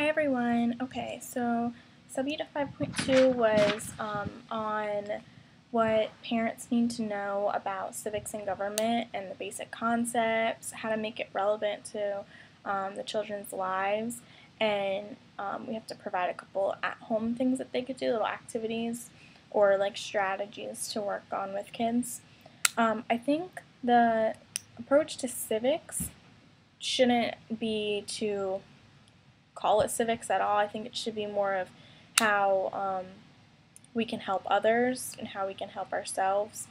Hi everyone. Okay, so SubUnit 5.2 was on what parents need to know about civics and government and the basic concepts, how to make it relevant to the children's lives, and we have to provide a couple at-home things that they could do, little activities or like strategies to work on with kids. I think the approach to civics shouldn't be to call it civics at all. I think it should be more of how we can help others and how we can help ourselves.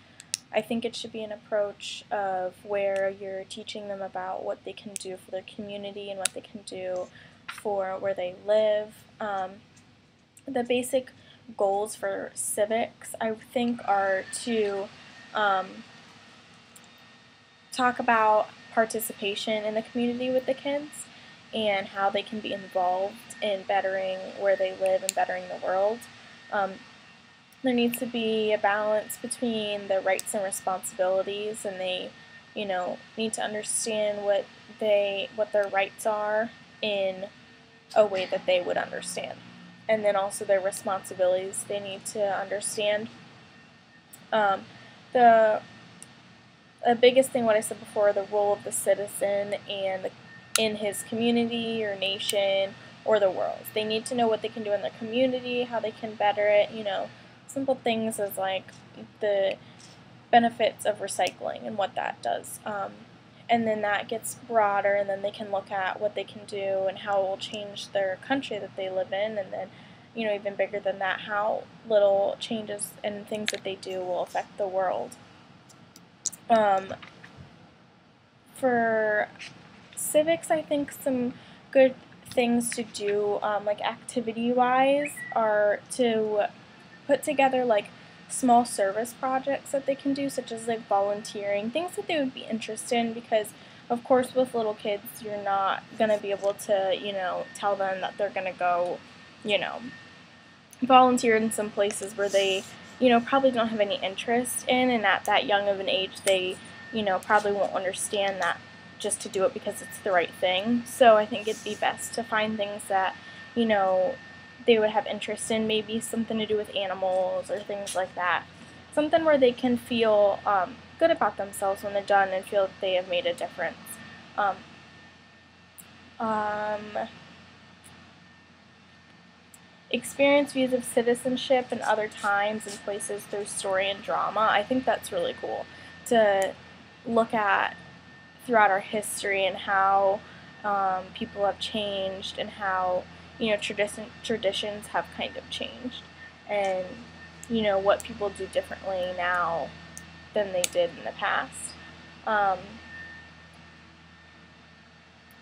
I think it should be an approach of where you're teaching them about what they can do for their community and what they can do for where they live. The basic goals for civics, I think, are to talk about participation in the community with the kids and how they can be involved in bettering where they live and bettering the world. There needs to be a balance between the rights and responsibilities, and they, need to understand what their rights are in a way that they would understand. And then also their responsibilities, they need to understand. The biggest thing, what I said before, the role of the citizen and in his community or nation or the world. They need to know what they can do in their community, how they can better it, simple things as like the benefits of recycling and what that does. And then that gets broader, and then they can look at what they can do and how it will change their country that they live in, and then, even bigger than that, how little changes and things that they do will affect the world. For civics, I think some good things to do, like activity-wise, are to put together like small service projects that they can do, such as like volunteering, things that they would be interested in, because of course with little kids you're not going to be able to, tell them that they're going to go, volunteer in some places where they, probably don't have any interest in, and at that young of an age they, probably won't understand that just to do it because it's the right thing. So I think it'd be best to find things that, they would have interest in, maybe something to do with animals or things like that. Something where they can feel good about themselves when they're done and feel that they have made a difference. Experience views of citizenship in other times and places through story and drama. I think that's really cool to look at throughout our history and how people have changed and how, traditions have kind of changed, and, what people do differently now than they did in the past.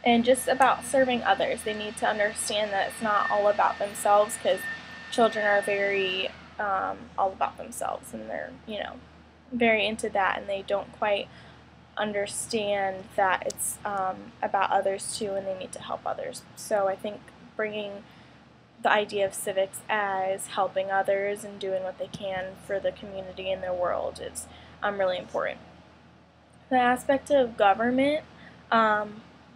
And just about serving others. They need to understand that it's not all about themselves, because children are very all about themselves, and they're, very into that, and they don't quite understand that it's about others too, and they need to help others. So I think bringing the idea of civics as helping others and doing what they can for the community and their world is really important. The aspect of government, I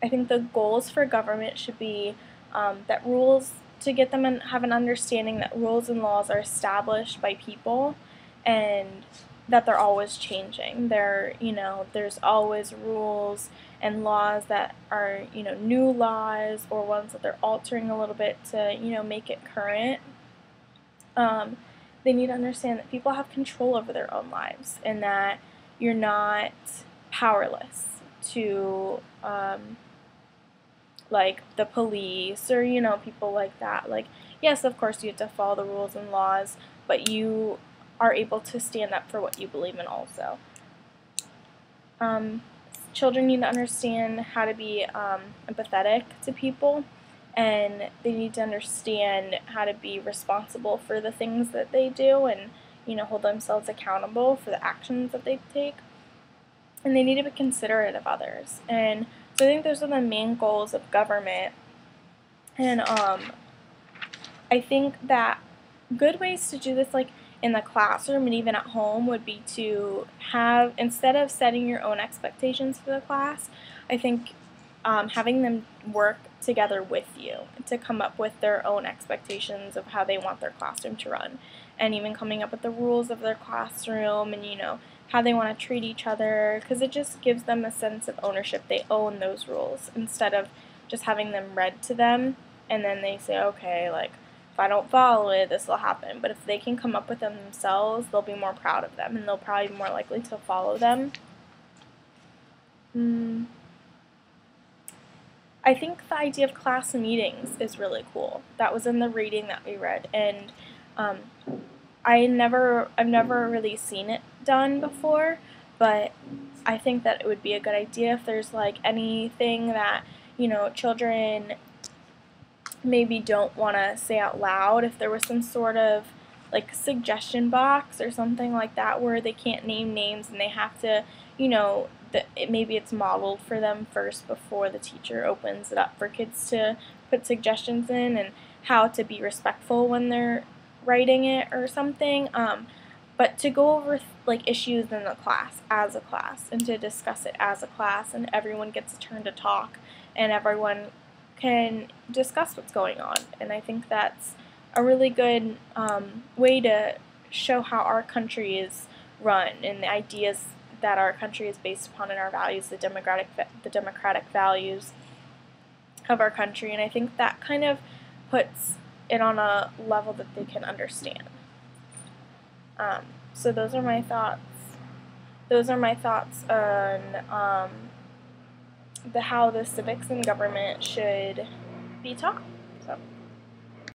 think the goals for government should be that rules, to get them and have an understanding that rules and laws are established by people, and that they're always changing. There's always rules and laws that are, new laws, or ones that they're altering a little bit to, make it current. They need to understand that people have control over their own lives, and that you're not powerless to, like the police or, people like that. Like, yes, of course you have to follow the rules and laws, but you are able to stand up for what you believe in also. Children need to understand how to be empathetic to people, and they need to understand how to be responsible for the things that they do, and, hold themselves accountable for the actions that they take. And they need to be considerate of others. And so I think those are the main goals of government. And I think that good ways to do this, like in the classroom and even at home, would be to have, instead of setting your own expectations for the class, I think having them work together with you to come up with their own expectations of how they want their classroom to run, and even coming up with the rules of their classroom and, how they want to treat each other, because it just gives them a sense of ownership. They own those rules instead of just having them read to them and then they say, okay, like, if I don't follow it, this will happen. But if they can come up with them themselves, they'll be more proud of them and they'll probably be more likely to follow them. I think the idea of class meetings is really cool. That was in the reading that we read, and I've never really seen it done before, but I think that it would be a good idea if there's like anything that, children maybe don't want to say out loud, if there was some sort of like suggestion box or something like that where they can't name names and they have to, maybe it's modeled for them first before the teacher opens it up for kids to put suggestions in, and how to be respectful when they're writing it or something. But to go over like issues in the class as a class and to discuss it as a class, and everyone gets a turn to talk and everyone can discuss what's going on. And I think that's a really good way to show how our country is run and the ideas that our country is based upon, and our values, the democratic values of our country. And I think that kind of puts it on a level that they can understand. So those are my thoughts. Those are my thoughts on how the civics and government should be taught.